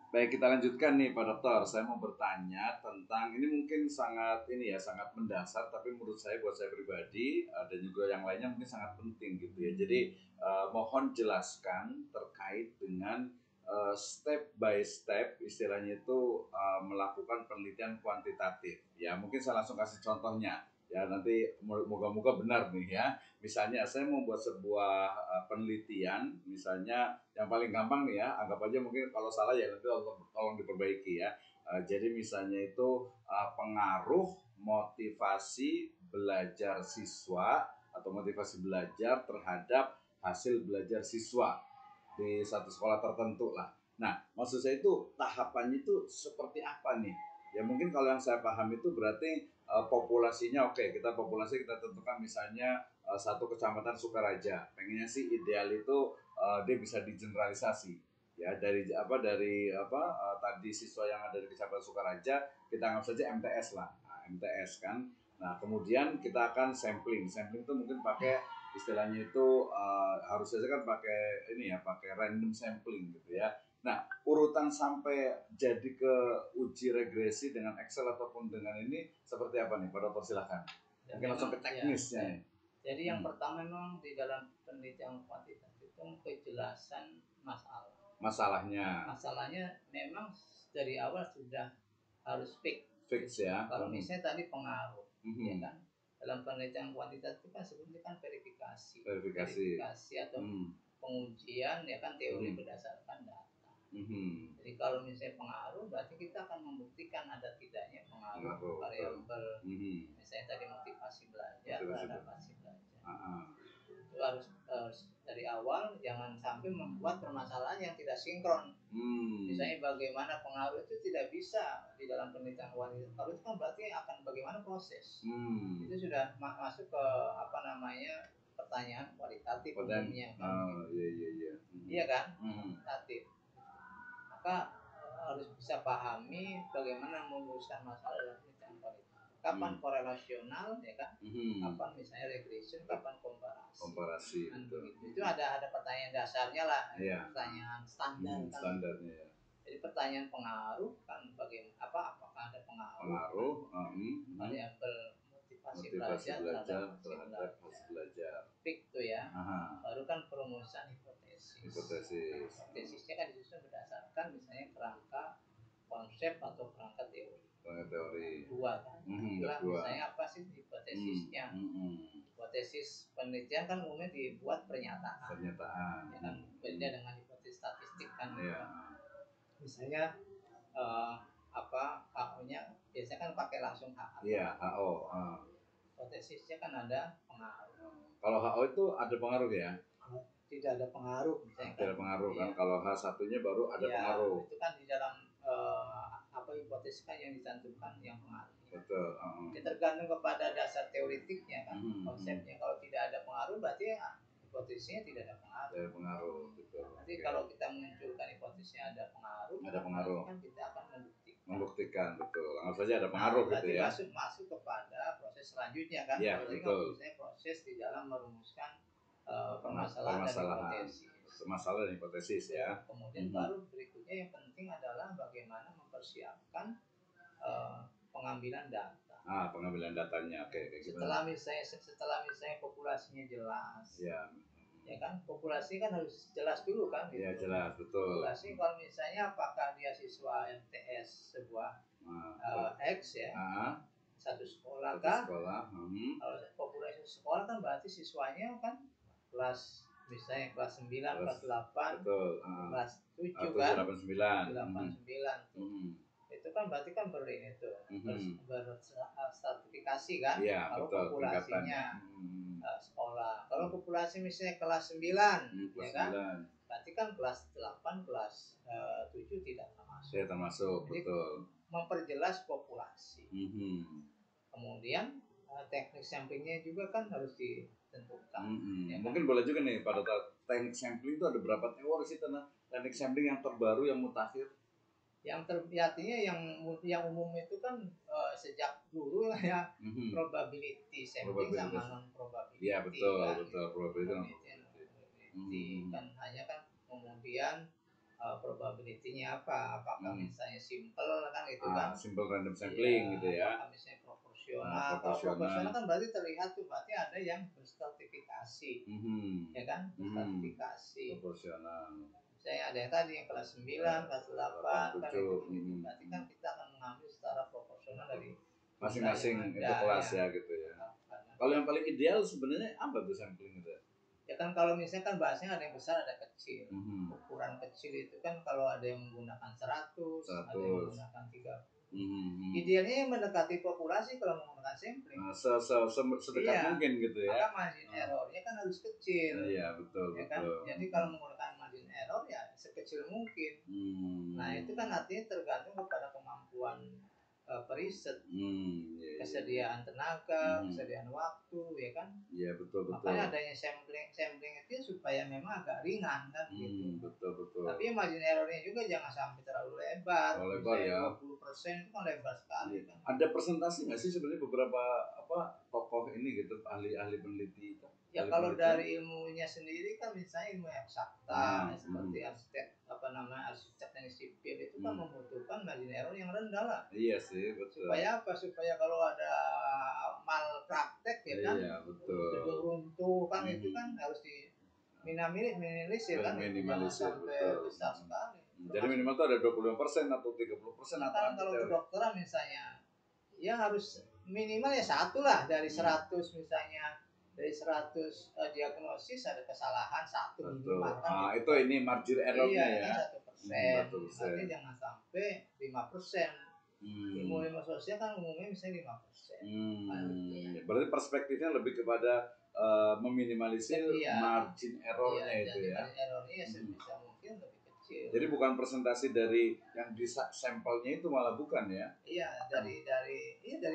Baik, kita lanjutkan nih Pak Dokter. Saya mau bertanya tentang ini mungkin sangat sangat mendasar, tapi menurut saya buat saya pribadi dan juga yang lainnya mungkin sangat penting gitu ya. Jadi mohon jelaskan terkait dengan step by step istilahnya itu melakukan penelitian kuantitatif. Ya, mungkin saya langsung kasih contohnya. Ya, nanti moga-moga benar nih ya. Misalnya saya membuat sebuah penelitian, misalnya yang paling gampang nih ya, anggap aja mungkin kalau salah ya nanti tolong diperbaiki ya. Jadi misalnya itu pengaruh motivasi belajar siswa atau motivasi belajar terhadap hasil belajar siswa di satu sekolah tertentu lah. Nah, maksud saya itu tahapannya itu seperti apa nih? Ya mungkin kalau yang saya paham itu berarti populasinya oke, populasi kita tentukan misalnya satu kecamatan Sukaraja. Pengennya sih ideal itu dia bisa digeneralisasi ya tadi siswa yang ada di Kecamatan Sukaraja kita anggap saja MTS lah. Nah, MTS kan. Nah, kemudian kita akan sampling. Sampling itu mungkin pakai istilahnya itu harus saja kan pakai random sampling gitu ya. Nah, urutan sampai jadi ke uji regresi dengan Excel ataupun dengan ini seperti apa nih Pak Dokter, silakan. Mungkin langsung ke teknisnya nih. Jadi yang pertama memang di dalam penelitian kuantitatif itu kejelasan masalahnya memang dari awal sudah harus fix ya. Kalau misalnya tadi pengaruh, ya kan, dalam penelitian kuantitatif kan sebetulnya kan verifikasi atau pengujian ya kan teori berdasarkan data. Jadi kalau misalnya pengaruh berarti kita akan membuktikan ada tidaknya pengaruh variabel misalnya tadi motivasi belajar terhadap hasil belajar. Itu harus dari awal, jangan sampai membuat permasalahan yang tidak sinkron. Misalnya bagaimana pengaruh itu tidak bisa di dalam penelitian kuantitatif. Kalau itu kan berarti akan bagaimana proses. Itu sudah masuk ke pertanyaan kualitatif umumnya kan. Iya kan? Kualitatif. Maka harus bisa pahami bagaimana merumuskan masalah dalam penelitian kualitatif. Kapan korelasional ya kan? Kapan misalnya regression, kapan komparasi. Kan begitu. Itu ada pertanyaan dasarnya lah. Pertanyaan standar kan. Standarnya ya. Jadi pertanyaan pengaruh kan apakah ada pengaruh variabel motivasi belajar terhadap hasil belajar. Fix tuh ya. Baru kan perumusan hipotesisnya kan disusun berdasarkan misalnya kerangka konsep atau kerangka teori. Dua kan. Misalnya apa sih hipotesisnya? Hipotesis penelitian kan umumnya dibuat pernyataan. Ya kan, beda dengan hipotesis statistik kan. Misalnya HO-nya biasanya kan pakai langsung HO. Iya, HO. Hipotesisnya kan ada pengaruh. Kalau HO itu ada pengaruh ya? Tidak ada pengaruh misalnya. Tidak ada pengaruh kan. Kalau H1-nya baru ada pengaruh. Itu kan di dalam hipotesis kan yang dicantumkan yang pengaruh. Betul. Ya, tergantung kepada dasar teoritiknya kan, konsepnya. Kalau tidak ada pengaruh berarti hipotesisnya tidak ada pengaruh. Tidak ada pengaruh, betul. Nanti kalau kita munculkan hipotesisnya ada pengaruh, kan kita akan membuktikan betul. Anggap saja ada pengaruh gitu ya. Masuk kepada proses selanjutnya kan. Ya, betul. Misalnya proses di dalam merumuskan permasalahan dan hipotesis ya. Kemudian baru berikutnya yang penting adalah bagaimana mempersiapkan pengambilan data. Pengambilan datanya, oke. Setelah misalnya populasinya jelas, ya kan, populasi kan harus jelas dulu kan. Iya gitu. Jelas betul. Populasi kalau misalnya apakah dia siswa MTS sebuah X ya, satu sekolah kah? Kalau populasi sekolah kan berarti siswanya kan kelas misalnya kelas 9, kelas 8, betul. Kelas 7 kan? 89. Itu kan berarti kan berstratifikasi kan? Kalau betul, populasinya sekolah. Kalau populasi misalnya kelas 9, ya kan? Berarti kan kelas 8, kelas 7 tidak termasuk. Tidak termasuk, betul. Memperjelas populasi. Kemudian teknik samplingnya juga kan harus ditentukan. Ya, mungkin boleh juga nih pada teknik sampling itu ada berapa teori sih teknik sampling yang terbaru yang mutakhir? Artinya yang umum itu kan sejak dulu ya probability sampling sama non probability. Iya betul, kan? Betul probability non probability. Kan hanya kan kemudian probability-nya apa, apakah misalnya simple kan itu kan, simple random sampling gitu ya, apakah misalnya proporsional. Kalau proporsional kan berarti terlihat tuh berarti ada yang berstratifikasi, ya kan, berstratifikasi proporsional. Misalnya ada yang tadi yang kelas 9, kelas 8 kan itu, berarti kan kita akan mengambil secara proporsional dari masing-masing itu kelas ya gitu ya. Kalau yang paling ideal sebenarnya apa tuh sampling itu? Ya kan kalau misalnya kan bahasanya ada yang besar ada kecil. Ukuran kecil itu kan kalau ada yang menggunakan 100. Ada yang menggunakan 30. Idealnya yang mendekati populasi kalau menggunakan sampling. Sedekat mungkin gitu ya. Maka margin errornya kan harus kecil. Iya betul. Ya kan? Jadi kalau menggunakan margin error ya sekecil mungkin. Nah itu kan artinya tergantung kepada kemampuan periset, kesediaan tenaga, kesediaan waktu, ya kan? Iya betul. Makanya adanya sampling itu supaya memang agak ringan kan gitu. Betul. Tapi margin errornya juga jangan sampai terlalu lebar. Terlalu lebar ya. 20% itu kan lebar sekali kan. Ada presentasi nggak sih sebenarnya beberapa tokoh ini gitu, ahli peneliti itu? Ya kalau dari ilmunya sendiri kan misalnya ilmu eksakta seperti arsitek teknik sipil itu kan membutuhkan margin error yang rendah lah. Iya sih betul. Supaya apa? Supaya kalau ada malpraktek ya kan, gedung runtuh kan itu kan harus di minimalisir kan, minimalisir sampai besar sekali. Jadi minimal tuh ada 25% atau 30% atau kalau kedokteran misalnya, ya harus minimal ya 1 lah dari 100 misalnya. Dari 100 diagnosis ada kesalahan 1 minimal kan. Itu ini margin errornya ya. Iya, 1%. Berarti jangan sampai 5%. Ilmu sosial kan umumnya misalnya 5%. Berarti perspektifnya lebih kepada meminimalisir margin errornya itu ya. Margin errornya sebisa mungkin lebih kecil. Jadi bukan presentasi dari yang di sampelnya itu malah bukan ya? Iya, dari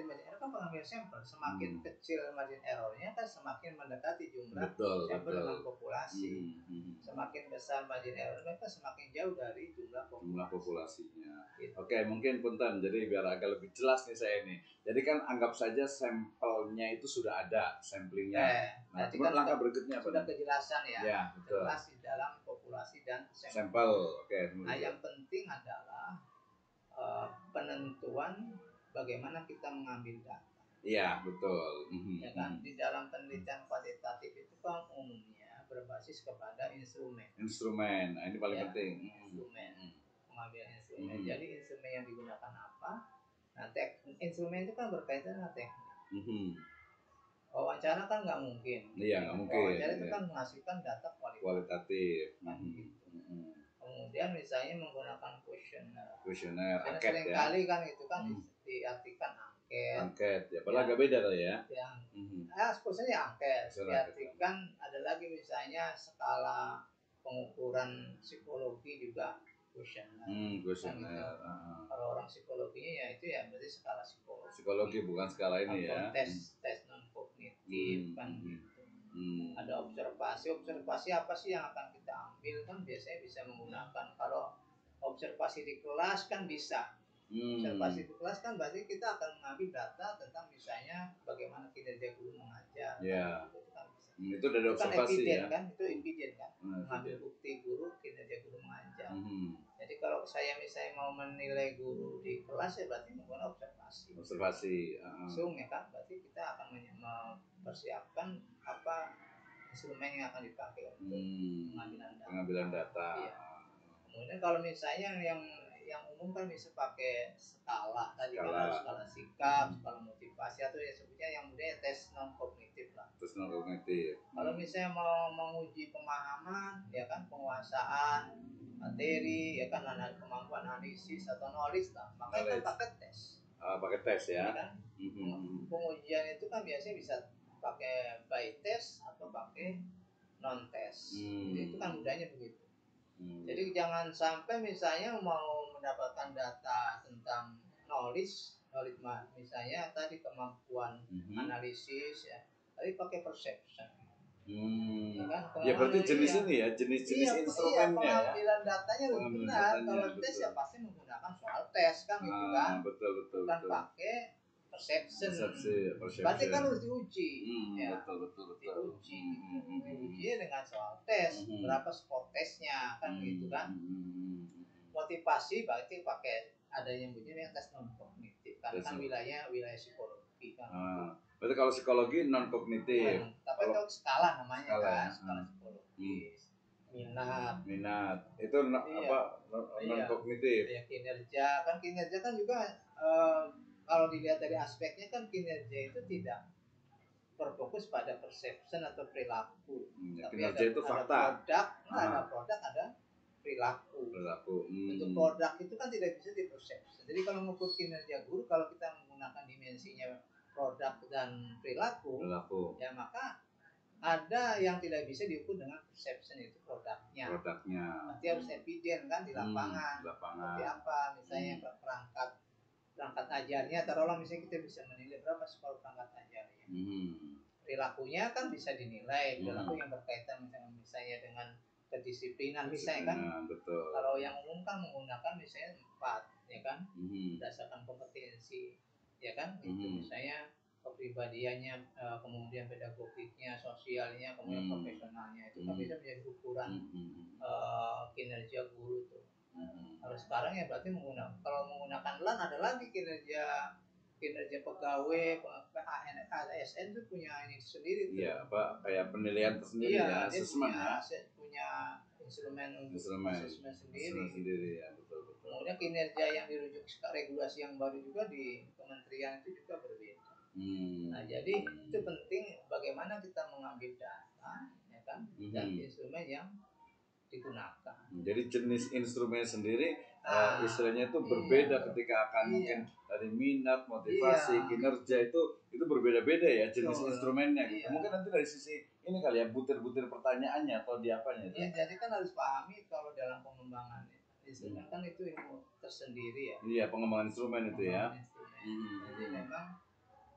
margin error kan pengambil sampel. Semakin kecil margin errornya kan semakin mendekati jumlah sampel dengan populasi. Semakin besar margin errornya kan semakin jauh dari jumlah populasinya. Gitu. Oke, mungkin punten. Jadi biar agak lebih jelas nih saya ini. Jadi kan anggap saja sampelnya itu sudah ada samplingnya. Nah, kan langkah berikutnya apa? Sudah kejelasan ya. Ya, betul. Jelas di dalam populasi dan sampel. Oke. Nah, yang penting adalah penentuan bagaimana kita mengambil data. Iya, betul. Ya kan, di dalam penelitian kuantitatif itu kan umumnya berbasis kepada instrumen. Nah, ini paling penting. Mengambil instrumen. Jadi instrumen yang digunakan apa? Nah, instrumen itu kan berkaitan dengan teknik. Wawancara kan nggak mungkin. Iya, nggak mungkin. Wawancara itu kan menghasilkan data kualitatif. Kan gitu. Kemudian misalnya menggunakan kuesioner, angket ya. Seringkali kan itu kan diartikan angket ya, padahal agak beda kali ya. Sebenarnya angket. Diartikan ada lagi misalnya skala pengukuran psikologi juga kuesioner. Kuesioner. Kalau orang psikologinya ya itu ya berarti skala psikologi. Psikologi bukan skala ini ya. Tes non kognitif kan gitu. Ada observasi apa sih yang akan kita ambil kan biasanya bisa menggunakan, kalau observasi di kelas kan bisa. Observasi di kelas kan berarti kita akan mengambil data tentang misalnya bagaimana kinerja guru mengajar. Yeah. Kan bisa. Itu dari observasi ya. Kan itu evident kan. Mengambil bukti guru kinerja guru mengajar. Jadi kalau saya misalnya mau menilai guru di kelas ya berarti menggunakan observasi. Langsung ya kan, berarti kita akan mempersiapkan apa instrumen yang akan dipakai untuk pengambilan data. Iya. Kemudian kalau misalnya yang umum kan bisa pakai skala tadi kan, harus skala sikap, skala motivasi, atau ya sebutnya yang mudah tes non kognitif lah. Tes non kognitif. Kalau misalnya mau menguji pemahaman ya kan, penguasaan materi ya kan, kemampuan analisis atau knowledge lah, maka itu pakai tes. Pakai tes ya. Kan? Pengujian itu kan biasanya bisa pakai by test atau pakai non test. Jadi itu kan mudahnya begitu. Jadi jangan sampai misalnya mau mendapatkan data tentang knowledge misalnya tadi kemampuan analisis ya, tapi pakai perception. Ya kan? Ya berarti jenis ini ya, jenis instrumennya ya. Pengambilan datanya lebih benar. Kalau tes ya pasti menggunakan soal tes kan gitu kan. Betul. Bukan pakai perception. Perception. Berarti kan harus diuji. Ya. Betul. Diuji dengan soal tes, berapa skor tesnya kan gitu kan. Motivasi berarti pakai adanya yang tes non kognitif karena kan wilayah psikologi kan. Berarti kalau psikologi non kognitif. Tapi kalau skala namanya kan, skala psikologis. Minat itu apa non kognitif ya. Kinerja kan juga kalau dilihat dari aspeknya kan kinerja itu tidak berfokus pada perception atau perilaku, tapi kinerja itu fakta. Ada produk ada perilaku. Untuk produk itu kan tidak bisa dipersepsi. Jadi kalau mengukur kinerja guru, kalau kita menggunakan dimensinya produk dan perilaku. Ya maka ada yang tidak bisa diukur dengan perception, itu produknya. Nanti harus evident kan di lapangan. Seperti apa misalnya perangkat ajarnya, taruhlah misalnya kita bisa menilai berapa skor perangkat ajarnya. Perilakunya kan bisa dinilai, perilaku yang berkaitan misalnya dengan kedisiplinan misalnya kan. Betul. Kalau yang umum kan menggunakan misalnya 4 ya kan, berdasarkan kompetensi ya kan, itu misalnya kepribadiannya, kemudian pedagogiknya, sosialnya, kemudian profesionalnya, itu kan bisa menjadi ukuran kinerja guru tuh. Kalau sekarang ya berarti kalau menggunakan LAN ada lagi kinerja pegawai, ASN itu punya ini sendiri tuh. Iya, kayak penilaian tersendiri ya, asesmen ya. Punya instrumen sendiri ya, betul. Kemudian kinerja yang dirujuk regulasi yang baru juga di kementerian itu juga berbeda. Nah, jadi itu penting bagaimana kita mengambil data ya kan, dan instrumen yang digunakan. Jadi jenis instrumen sendiri istilahnya itu berbeda ketika akan mungkin dari minat, motivasi, kinerja itu berbeda-beda ya jenis instrumennya gitu. Mungkin nanti dari sisi ini kali ya butir-butir pertanyaannya atau di apanya itu. Ya, jadi kan harus pahami kalau dalam pengembangan instrumen kan itu ilmu tersendiri ya. Iya, pengembangan instrumen itu ya. Jadi memang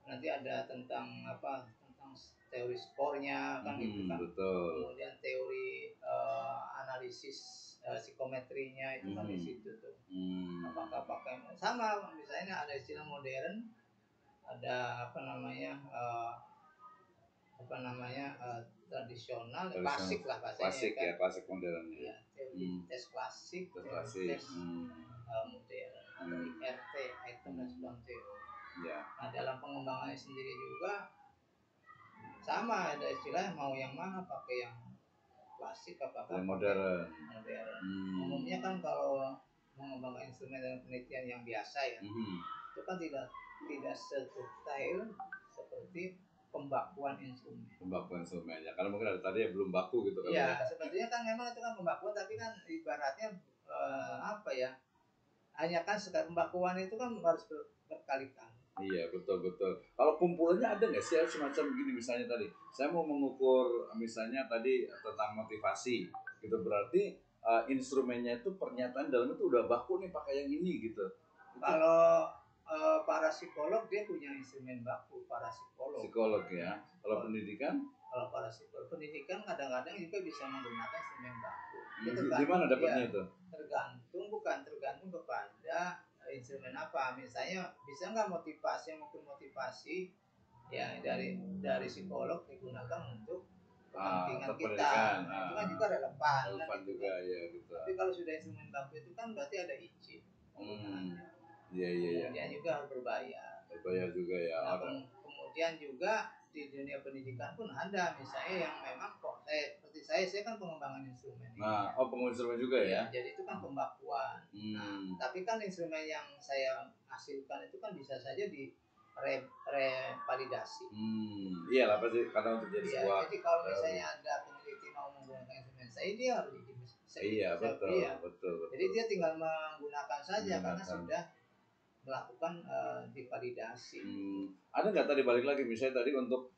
nanti ada tentang teori skornya kan gitu kan. Betul. Kemudian teori analisis psikometrinya itu kan di situ tuh. Apakah pakai sama misalnya ada istilah modern, ada tradisional, klasik lah bahasanya. Klasik ya, klasik modern ya. Teori tes klasik, tes modern atau IRT, item response theory. Ya. Nah, dalam pengembangannya sendiri juga sama, ada istilah mau yang mana, pakai yang klasik apa yang modern. Umumnya kan kalau mengembangkan instrumen dan penelitian yang biasa ya, itu kan tidak sedetail seperti pembakuan instrumen ya, karena mungkin ada tadi yang belum baku gitu kan. Iya, sebetulnya kan memang itu kan pembakuan, tapi kan ibaratnya hanya kan sekali pembakuan itu kan harus berkali-kali. Iya, betul. Kalau kumpulannya ada nggak sih semacam begini, misalnya tadi saya mau mengukur misalnya tadi tentang motivasi gitu, berarti instrumennya itu pernyataan dalam itu udah baku nih pakai yang ini gitu. Kalau para psikolog dia punya instrumen baku, para psikolog ya. Kalau pendidikan? Kalau para psikolog pendidikan kadang-kadang juga bisa menggunakan instrumen baku. Di mana dapatnya itu? Tergantung kepada instrumen apa. Misalnya bisa nggak motivasi ya dari psikolog digunakan untuk kepentingan kita. Itu kan juga relevan juga ya gitu. Tapi kalau sudah instrumen baku itu kan berarti ada izin penggunaannya. Iya. Kemudian juga harus berbayar. Berbayar juga ya. Kemudian juga di dunia pendidikan pun ada misalnya yang memang seperti saya kan pengembangan instrumen. Pengembangan instrumen juga ya. Jadi itu kan pembakuan. Tapi kan instrumen yang saya hasilkan itu kan bisa saja di revalidasi. Iyalah pasti karena untuk jadi sebuah. Jadi kalau misalnya ada peneliti mau menggunakan instrumen saya, dia harus izin. Iya, betul. Jadi dia tinggal menggunakan saja karena sudah melakukan divalidasi. Ada nggak tadi balik lagi misalnya tadi untuk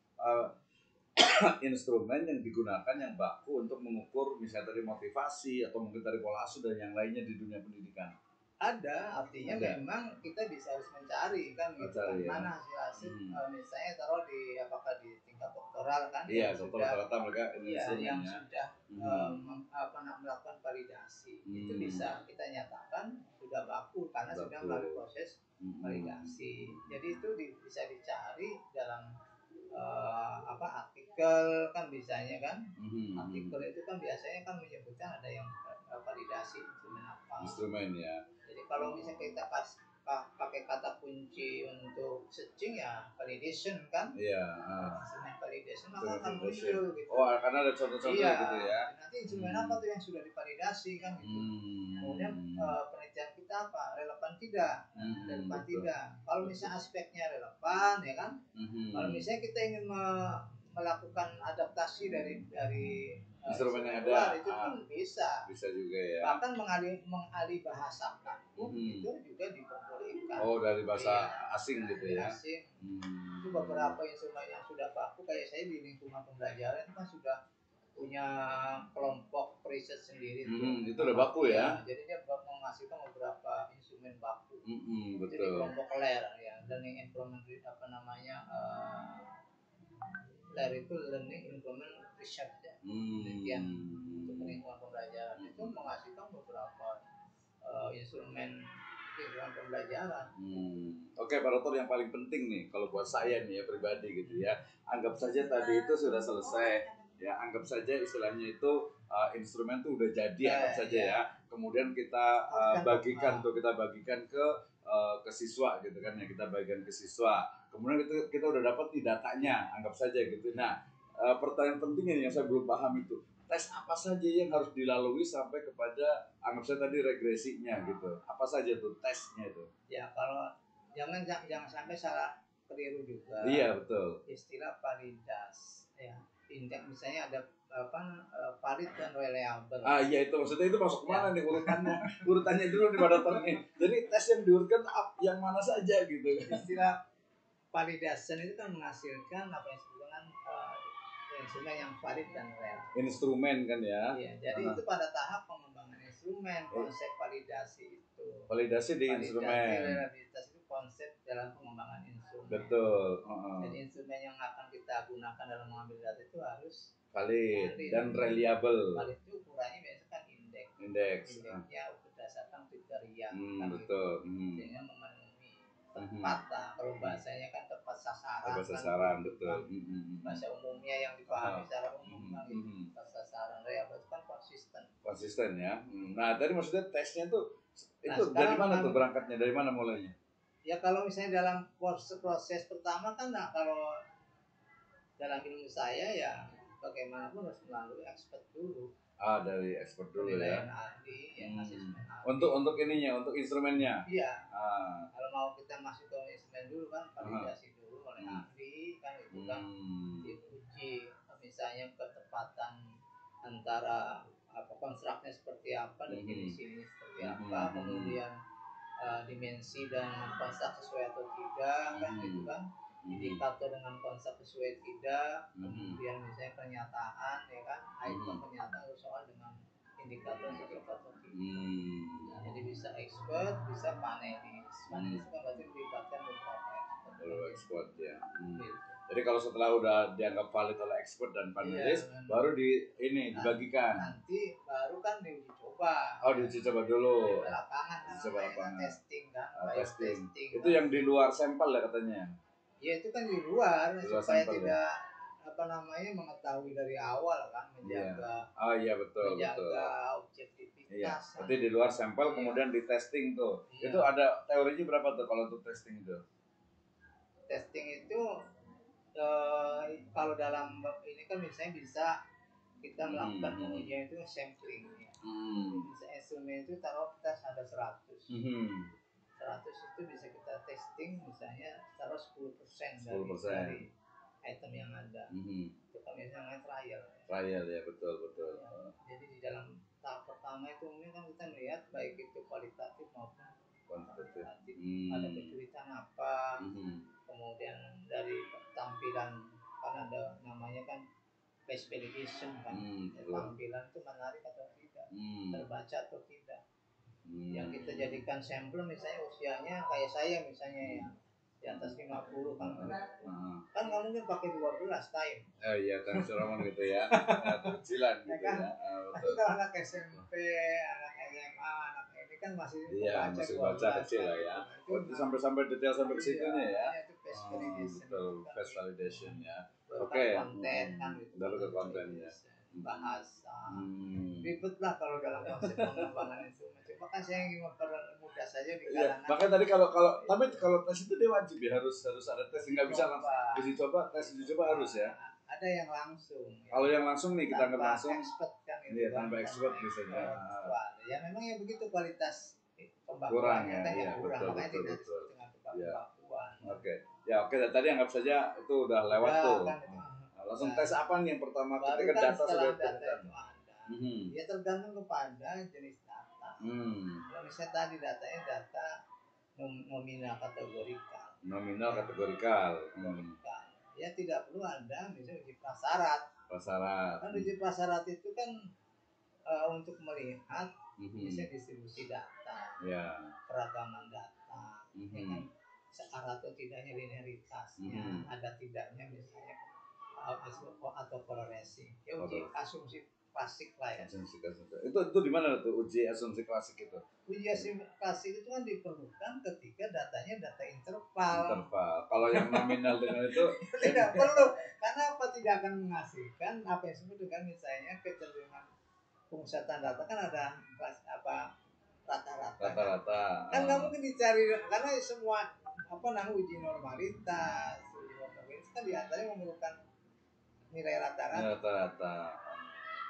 instrumen yang digunakan yang baku untuk mengukur misalnya tadi motivasi atau mungkin tadi pola asuh dan yang lainnya di dunia pendidikan? Ada, artinya memang kita bisa harus mencari kan gitu kan, mana hasil misalnya taruh apakah di tingkat doktoral kan, doktoral mereka yang sudah melakukan validasi, itu bisa kita nyatakan sudah baku karena sudah melalui proses validasi. Jadi itu bisa dicari dalam artikel kan bisanya kan. Artikel itu kan biasanya kan menyebutkan ada yang validasi instrumen ya. Jadi kalau misalnya kita pakai kata kunci untuk searching ya validation kan. Iya. Instrumen validation maka akan muncul gitu. Oh, karena ada contoh-contoh gitu ya. Nanti instrumen apa tuh yang sudah divalidasi kan gitu. Kemudian penelitian kita apa? Relevan tidak? Relevan tidak. Kalau misalnya aspeknya relevan ya kan. Kalau misalnya kita ingin melakukan adaptasi dari instrumen yang ada itu pun bisa juga ya. Bahkan mengalih bahasakan itu juga diperbolehkan. Oh, dari bahasa asing gitu ya. Asing. Itu beberapa instrumen yang sudah baku kayak saya di lingkungan pembelajaran itu kan sudah punya kelompok riset sendiri. Itu udah baku ya. Jadi dia menghasilkan beberapa instrumen baku. Betul. Jadi kelompok LAIR ya, learning implement LAIR itu learning implement research ya. Penelitian untuk lingkungan pembelajaran itu menghasilkan beberapa instrumen pembelajaran. Oke, Pak Dokter, yang paling penting nih kalau buat saya nih ya pribadi gitu ya, anggap saja tadi itu sudah selesai ya, anggap saja istilahnya itu instrumen tuh udah jadi, anggap saja ya. Kemudian kita bagikan ke siswa gitu kan ya, kita bagikan ke siswa. Kemudian kita udah dapat nih datanya, anggap saja gitu. Nah, pertanyaan pentingnya yang saya belum paham itu, tes apa saja yang harus dilalui sampai kepada anggap saya tadi regresinya gitu. Apa saja tuh tesnya itu? Ya, kalau jangan sampai salah keliru juga. Iya, betul. Istilah validas ya. Indeks misalnya ada valid dan reliable. Iya, itu maksudnya itu masuk kemana nih urutannya? Urutannya dulu nih Pak Dokter nih. Jadi tes yang diurutkan yang mana saja gitu. Istilah validation itu kan menghasilkan apa yang disebut dengan instrumen yang valid dan reliable. Instrumen kan ya. Iya, jadi itu pada tahap pengembangan instrumen, konsep validasi itu. Validasi di instrumen. Reliabilitas itu konsep dalam pengembangan instrumen. Betul. Jadi instrumen yang akan kita gunakan dalam mengambil data itu harus valid dan reliable. Valid itu ukurannya biasanya kan indeks. Indeksnya berdasarkan kriteria. Betul. Sehingga memenuhi tepat. Kalau bahasanya kan tepat sasaran. Tepat sasaran, kan, betul. Bahasa umumnya yang dipahami secara umum kan tepat sasaran. Reliable itu kan konsisten. Konsisten ya. Nah, tadi maksudnya tesnya tuh itu dari mana tuh berangkatnya? Dari mana mulainya? Ya kalau misalnya dalam proses pertama kan, kalau dalam ilmu saya ya bagaimanapun harus melalui expert dulu. Dari expert dulu ya. Ahli, yang asesmen ahli. Untuk ininya, untuk instrumennya. Iya. Kalau mau kita masuk ke instrumen dulu kan validasi dulu oleh ahli kan itu kan diuji misalnya ketepatan antara konstruknya seperti apa, definisinya seperti apa, kemudian dimensi dan konstruk sesuai atau tidak kan gitu kan. Indikator dengan konsep sesuai tidak, kemudian misalnya pernyataan ya kan, item pernyataan soal dengan indikator sesuai atau tidak. Jadi bisa expert, bisa panelis. Panelis kan berarti melibatkan beberapa expert ya. Jadi kalau setelah udah dianggap valid oleh expert dan panelis, baru dibagikan. Nanti baru kan diuji coba. Oh, diuji coba dulu. Di lapangan. Testing kan. Testing. Itu yang di luar sampel ya katanya. Ya itu kan di luar supaya tidak mengetahui dari awal kan, menjaga. Betul. Objektivitas. Iya. Berarti di luar sampel kemudian di testing tuh. Itu ada teorinya berapa tuh kalau untuk testing itu? Testing itu kalau dalam ini kan misalnya bisa kita melakukan pengujian itu sampling ya. Misalnya instrumen itu taruh kita ada 100. 100 itu bisa kita testing misalnya taruh 10% dari item yang ada. Itu kan misalnya trial. Trial ya, betul. Jadi di dalam tahap pertama itu mungkin kan kita melihat baik itu kualitatif maupun kuantitatif. Ada kesulitan apa, kemudian dari tampilan kan ada namanya kan face validation kan, tampilan itu menarik atau tidak, terbaca atau tidak. Yang kita jadikan sampel misalnya usianya kayak saya misalnya ya di atas 50 kan, kan nggak mungkin pakai 12 time. Iya, time Solomon gitu ya, kecilan gitu ya. Tapi kalau anak SMP, anak SMA, anak ini kan masih iya, masih baca kecil lah ya. Itu sampai detail sampai ke situnya ya. Itu face validation. Betul, face validation ya. Oke. Konten kan gitu. Baru ke kontennya. Bahasa. Ribet lah kalau dalam konsep pengembangan itu. Cuma kan saya ingin mempermudah saja di kalangan. Ya, makanya tadi tapi kalau tes itu dia wajib ya harus ada tes, nggak bisa tes uji coba harus ya. Ada yang langsung. Kalau yang langsung nih kita anggap langsung. Expert kan itu. Iya, tanpa expert misalnya. Ya memang ya begitu kualitas kurang ya, iya kurang. Betul. Dengan kemampuan. Oke. Ya oke, tadi anggap saja itu udah lewat tuh. Kan, langsung tes apa nih yang pertama ketika kan data sudah ditemukan? Ya tergantung kepada jenis data. Kalau misalnya tadi datanya data nominal kategorikal. Ya tidak perlu ada misalnya uji prasarat. Kan uji prasarat itu kan untuk melihat misalnya distribusi data, keragaman data, ya kan searah atau tidaknya linearitasnya, ada tidaknya misalnya atau korelasi. Ya uji asumsi klasik lah ya. Itu di mana tuh uji asumsi klasik itu? Uji asumsi klasik itu kan diperlukan ketika datanya data interval. Kalau yang nominal dengan itu tidak perlu, karena apa, tidak akan menghasilkan apa yang disebut dengan misalnya kecenderungan pemusatan data kan ada kelas rata-rata. Kan nggak mungkin dicari karena semua uji normalitas, kan diantaranya memerlukan nilai rata-rata.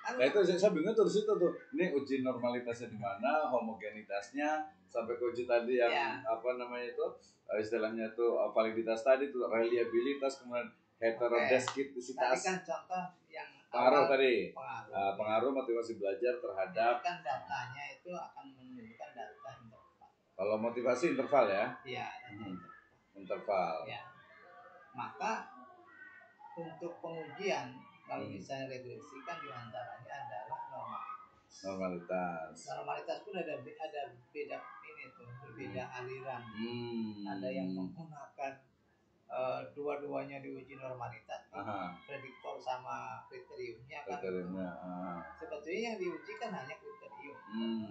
Nah itu saya bingung tuh di situ tuh. Ini uji normalitasnya di mana, homogenitasnya, sampai ke uji tadi yang itu istilahnya tuh validitas tadi tuh, reliabilitas, kemudian heterodeskitisitas. Tadi kan contoh yang pengaruh tadi. Pengaruh motivasi belajar terhadap. Kan datanya itu akan menunjukkan data interval. Kalau motivasi interval ya? Iya. Interval. Ya. Maka untuk pengujian kalau misalnya regresi kan diantaranya adalah normalitas pun ada beda ini tuh, berbeda aliran. Ada yang menggunakan dua-duanya diuji normalitas, prediktor sama kriteriumnya kan. Sebetulnya yang diuji kan hanya kriterium.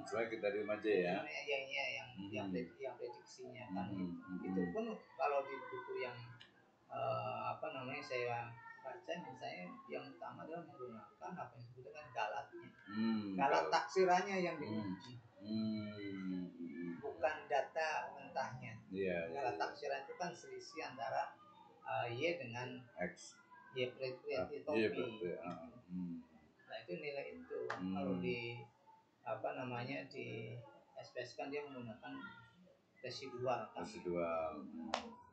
Soalnya kriterium aja ya. Yang prediksinya kan. Itu pun kalau di buku yang saya baca misalnya yang utama adalah menggunakan apa yang disebut dengan galatnya. Galat taksirannya yang diuji. Bukan data mentahnya. Galat taksiran itu kan selisih antara Y dengan X. Y prediktopi. Nah itu nilai itu. Kalau di di SPS kan dia menggunakan residual.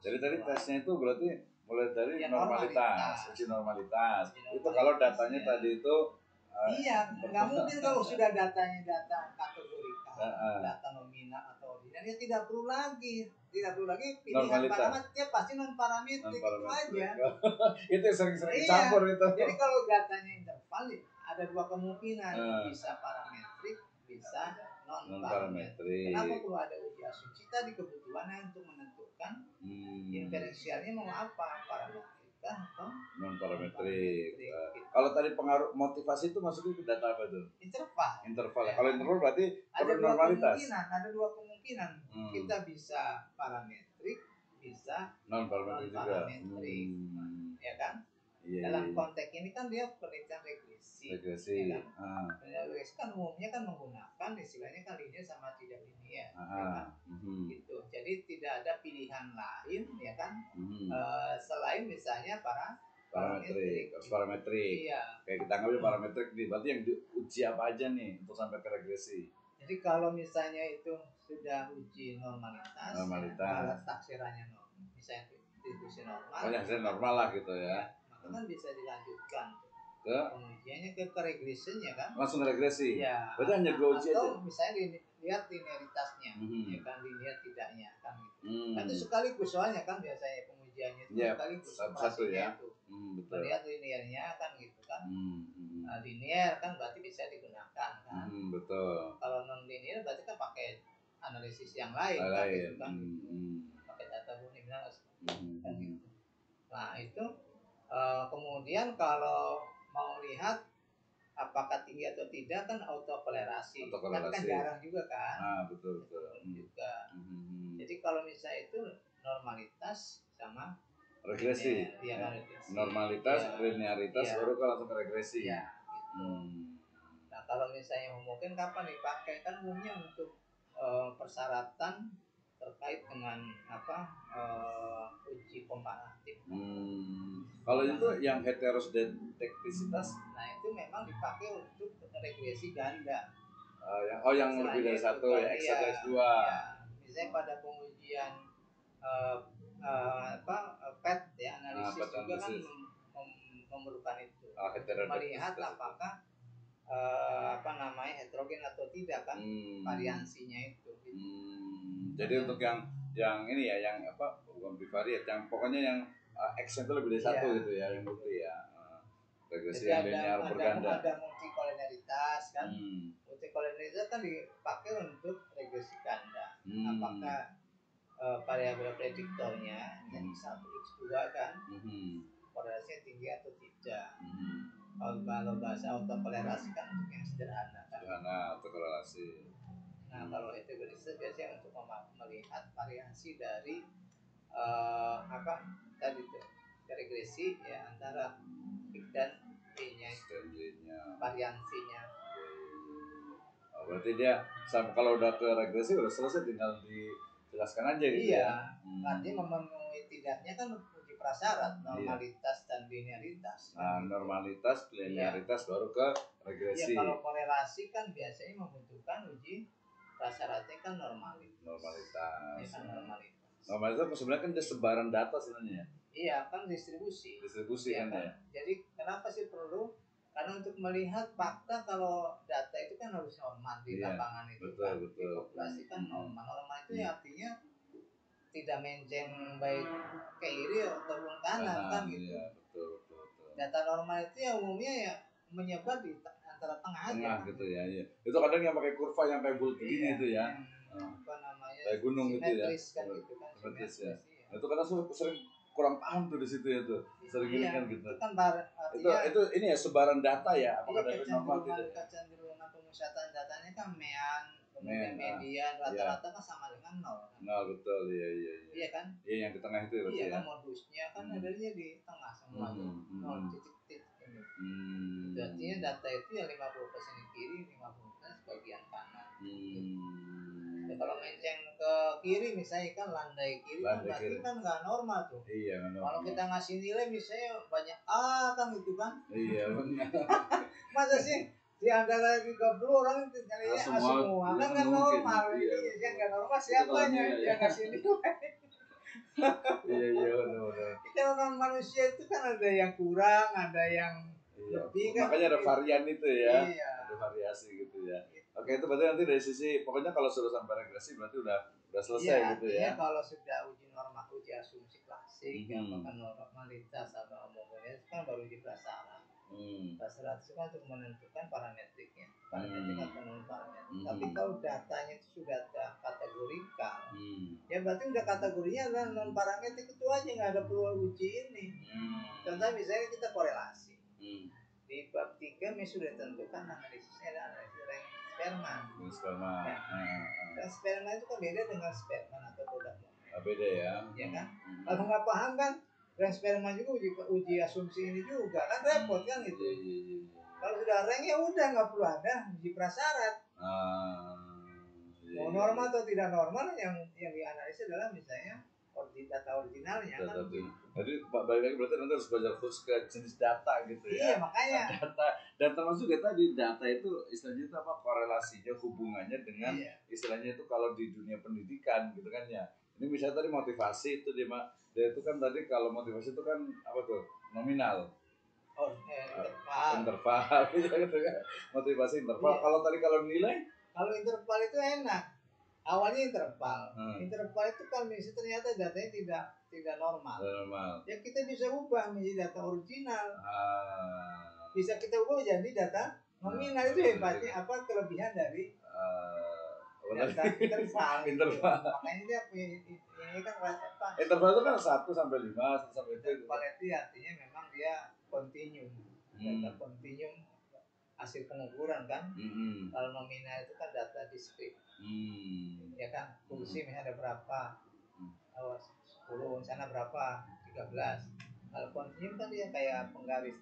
Jadi tadi tesnya itu berarti mulai dari normalitas, uji normalitas. Itu kalau datanya tadi itu nggak mungkin kalau sudah datanya data kategorikal, data nominal atau ordinal, ya tidak perlu lagi pilihan parameter, pasti non parametrik itu aja. Itu sering-sering campur itu. Jadi kalau datanya interval ada dua kemungkinan, bisa parametrik, bisa non parametrik. Kenapa perlu ada uji asumsi tadi? Kebutuhannya untuk menentukan inferensialnya mau apa, parametrik atau non parametrik. Kalau tadi pengaruh motivasi itu maksudnya ke data apa tuh? Interval. Kalau interval berarti ada dua kemungkinan. Kita bisa parametrik, bisa non parametrik juga. Ya kan? Dalam konteks ini kan dia penelitian regresi. Ya kan? Regresi kan umumnya kan menggunakan istilahnya kan linear sama tidak linear. Ya kan? Gitu. Jadi tidak ada pilihan lain ya kan? Selain misalnya parametrik. Iya. Kayak kita ngambil parametrik nih, berarti yang diuji apa aja nih untuk sampai ke regresi? Jadi kalau misalnya itu sudah uji normalitas. Ya, taksirannya misalnya distribusi normal. Hasilnya normal lah gitu ya. Kan bisa dilanjutkan ke pengujiannya ke regressionnya kan, langsung regresi ya, berarti hanya dua uji atau aja. Misalnya lihat linearitasnya ya kan, linear tidaknya kan gitu. Nah, itu sekaligus soalnya kan biasanya pengujiannya itu sekaligus satu ya itu melihat linearnya kan gitu kan. Nah, linear kan berarti bisa digunakan kan. Betul. Kalau non linear berarti kan pakai analisis yang lain kan gitu kan. Pakai data nominal kan gitu. Nah itu kemudian kalau mau lihat apakah tinggi atau tidak kan autokorelasi. Tapi kan jarang juga kan. Betul. Juga. Jadi kalau misalnya itu normalitas sama regresi. Ya, kan, regresi. Normalitas, linearitas, baru kalau langsung ke regresi. Ya, gitu. Nah kalau misalnya mungkin kapan dipakai kan umumnya untuk persyaratan terkait dengan uji komparatif. Kalau itu yang heterodetektisitas, nah itu memang dipakai untuk regresi ganda. Yang lebih dari satu ya, X1, X2. Ya, misalnya pada pengujian PET ya, analisis juga kan memerlukan itu. Melihat apakah heterogen atau tidak kan variansinya itu. Gitu. Jadi untuk yang ini ya, yang bukan bivariat, yang pokoknya yang X itu lebih dari satu gitu ya, yang bukti ya. Regresi yang linear berganda. Ada multikolinialitas kan. Multikolinialitas kan dipakai untuk regresi ganda. Apakah variabel prediktornya X1, X2 kan korelasinya tinggi atau tidak. Kalau bahasa autokorelasi kan untuk yang sederhana kan. Sederhana autokorelasi. Nah kalau heterogenesis biasanya untuk melihat variasi dari tadi tuh regresi ya antara X dan Y-nya variansinya. Berarti dia kalau udah ke regresi udah selesai, tinggal dijelaskan aja gitu. Iya, artinya memenuhi tidaknya kan uji prasyarat normalitas dan linearitas. Normalitas, linearitas baru ke regresi. Iya, kalau korelasi kan biasanya membutuhkan uji prasyaratnya kan normalitas. Ya, kan normalitas sebenarnya kan dia sebaran data sebenarnya. Iya, kan distribusi ya, kan ya. Jadi kenapa sih perlu? Karena untuk melihat fakta kalau data itu kan harus normal di lapangan itu. Betul. Di populasi kan normal. Normal itu ya artinya tidak menceng baik ke kiri ataupun kanan kan gitu. Iya, betul. Data normal itu ya umumnya ya menyebar di antara tengah aja. Gitu ya. Iya. Itu kadang yang pakai kurva yang kayak bulat begini itu ya. Kayak gunung gitu ya. Simetris ya. Itu kadang sering kurang paham tuh di situ ya tuh. Sering ini kan gitu. Itu ini ya sebaran data ya, apakah data normal tidak? Kecenderungan pemusatan datanya kan kemudian median rata-rata kan sama dengan 0 kan. 0 betul, iya. Iya kan? Iya yang di tengah itu berarti ya. Iya kan modusnya kan adanya di tengah semua tuh. 0 titik ini. Itu artinya data itu ya 50% di kiri, 50% sebagian kanan. Ya, kalau menceng ke kiri misalnya kan landai kiri kan berarti kan nggak normal tuh. Iya, kalau kita ngasih nilai misalnya banyak A kan gitu kan. Iya benar. Masa sih di antara 30 orang itu nilainya A semua kan nggak normal. Iya, yang nggak normal siapanya yang ngasih nilai. Iya benar. Kita orang manusia itu kan ada yang kurang, ada yang lebih kan. Makanya ada varian itu ya. Iya. Ada variasi gitu ya. Oke, itu berarti nanti dari sisi pokoknya kalau sudah sampai regresi berarti udah selesai gitu ya. Kalau sudah uji norma, uji asumsi klasik, apakah normalitas atau homogenitas kan baru uji prasyarat. Prasyarat itu kan untuk menentukan parametriknya, parametrik atau non parametrik. Tapi kalau datanya itu sudah kategorikal, ya berarti udah kategorinya adalah non parametrik itu aja, nggak ada perlu uji ini. Contoh misalnya kita korelasi. Di bab 3 sudah tentukan analisisnya adalah analisis rank sperma. Ya. Dan sperma itu kan beda dengan sperma atau produk monomer. Beda ya. Ya kan? Kalau nggak paham kan, rank sperma juga uji asumsi ini juga kan repot kan gitu. Iya. Kalau sudah rank ya udah nggak perlu ada uji prasyarat. Mau normal atau tidak normal yang dianalisis adalah misalnya data originalnya kan. Jadi balik lagi berarti nanti harus belajar khusus ke jenis data gitu ya. Iya makanya. Data masuk ya tadi, data itu istilahnya itu apa, korelasinya, hubungannya dengan istilahnya itu kalau di dunia pendidikan gitu kan ya. Ini misalnya tadi motivasi itu dia itu kan tadi kalau motivasi itu kan apa tuh, nominal. Interval gitu kan. Motivasi interval. Kalau nilai? Kalau interval itu enak. Awalnya interval. Interval itu kalau misalnya ternyata datanya tidak normal. Ya kita bisa ubah menjadi data original. Bisa kita ubah menjadi data nominal. Itu hebatnya apa kelebihan dari data interval. Makanya dia ini kan apa? Interval itu kan 1 sampai 5, 1 sampai 7. Interval itu artinya memang dia continuum. Data continuum hasil pengukuran kan. Kalau nominal itu kan data diskrit. Ya kan, kursi misalnya ada berapa, 10, sana berapa, 13. Kalau kontinu kan dia kayak penggaris.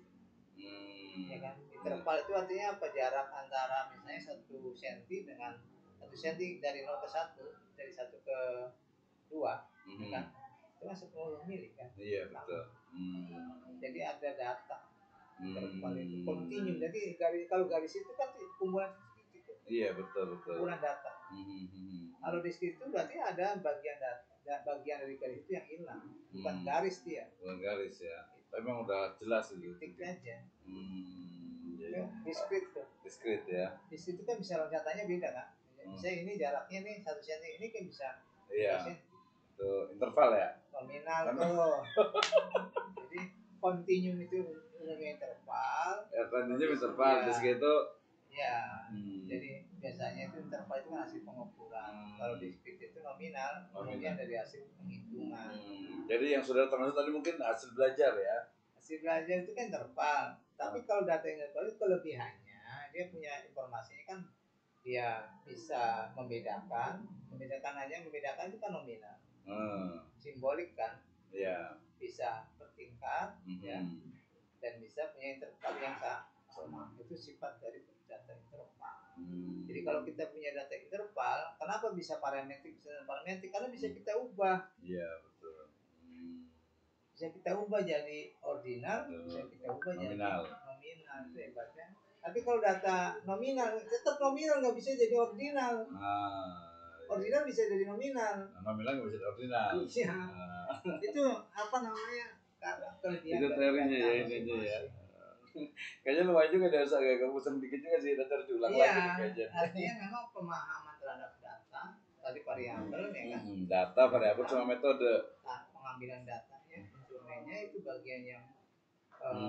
Ya kan, interval itu artinya apa, jarak antara misalnya 1 cm dengan 1 cm dari 0 ke 1, dari 1 ke 2, ya kan, itu kan 10 mili kan. Iya betul. Jadi ada data interval itu kontinu. Jadi kalau garis itu kan kumpulan titik. Iya betul. Kumpulan data. Kalau diskrit itu berarti ada bagian data, bagian dari garis itu yang hilang, bukan garis dia. Bukan garis ya. Tapi memang udah jelas itu. Titik aja. Jadi diskrit tuh. Diskrit ya. Diskrit itu kan bisa loncatanya beda kan. Misalnya ini jaraknya nih 1 cm, ini kan bisa. Iya. Itu interval ya. Nominal tuh. Jadi kontinum itu interval. Ya kontinum interval, diskrit itu. Ya. Jadi biasanya itu interval itu kan hasil pengukuran. Kalau diskrit itu nominal, kemudian dari hasil penghitungan. Jadi yang sudah termasuk tadi mungkin hasil belajar ya. Hasil belajar itu kan interval. Tapi kalau data interval itu kelebihannya dia punya informasinya kan, dia bisa membedakan itu kan nominal. Simbolik kan. Iya. Bisa bertingkat ya. Dan bisa punya interval yang sama. Itu sifat dari data interval. Jadi kalau kita punya data interval, kenapa bisa parametrik? Karena bisa kita ubah. Iya betul. Bisa kita ubah jadi ordinal, bisa kita ubah nominal. Jadi nominal itu hebatnya. Tapi kalau data nominal, tetap nominal, nggak bisa jadi ordinal. Ordinal bisa jadi nominal. Nominal nggak bisa jadi ordinal. Iya. Itu apa namanya? Itu teorinya ya, ini ya. Kayaknya lumayan juga dari saya, kamu bosan dikit juga sih, nanti harus diulang lagi kayaknya. Artinya memang pemahaman terhadap data, tadi variabel ya kan. Data, variabel, cuma metode. Pengambilan datanya, instrumennya itu bagian yang